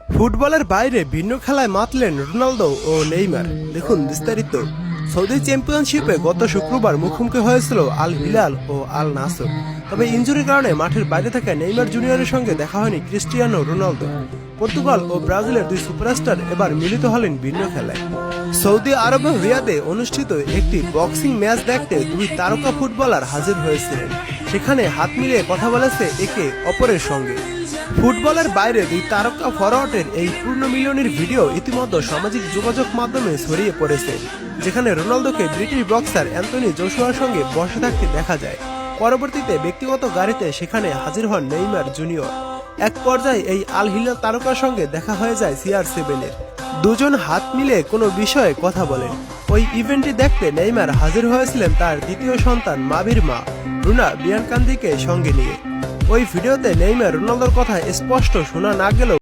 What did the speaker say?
ফুটবলের বাইরে ভিন্ন খেলায় মাতলেন রোনালদো ও নেইমার। দেখুন বিস্তারিত। সৌদি চ্যাম্পিয়নশিপে গত শুক্রবার মুখোমুখি হয়েছিল আল হিলাল ও আল নাসর। তবে ইনজুরির কারণে মাঠের বাইরে থাকা নেইমার জুনিয়রের সঙ্গে দেখা হয়নি ক্রিস্টিয়ানো রোনালদো। পর্তুগাল ও ব্রাজিলের দুই সুপারস্টার এবার মিলিত হলেন ভিন্ন খেলায়। সৌদি আরবের রিয়াদে অনুষ্ঠিত একটি বক্সিং ম্যাচ দেখতে দুই তারকা ফুটবলার হাজির হয়েছিলেন। সেখানে হাত মিলিয়ে কথা বলেছে একে অপরের সঙ্গে। ফুটবলের বাইরে দুই তারকা ফরওয়ার্ডের এই পূর্ণ মিলনের ভিডিও ইতিমধ্যে সামাজিক যোগাযোগ মাধ্যমে ছড়িয়ে পড়েছে, যেখানে রোনালদোকে ব্রিটিশ বক্সার অ্যান্থনি জোশুয়ার সঙ্গে বসে থাকতে দেখা যায়। পরবর্তীতে ব্যক্তিগত গাড়িতে সেখানে হাজির হন নেইমার জুনিয়র। এক পর্যায়ে এই আল হিলাল তারকার সঙ্গে দেখা হয়ে যায় CR7-এর। দুজন হাত মিলে কোনো বিষয়ে কথা বলেন। ওই ইভেন্টটি দেখতে নেইমার হাজির হয়েছিলেন তার দ্বিতীয় সন্তান মাভির মা রুনা বিয়ানকান্দিকে সঙ্গে নিয়ে। ওই ভিডিওতে নেইমার রোনালদোর কথা স্পষ্ট শোনা না গেলেও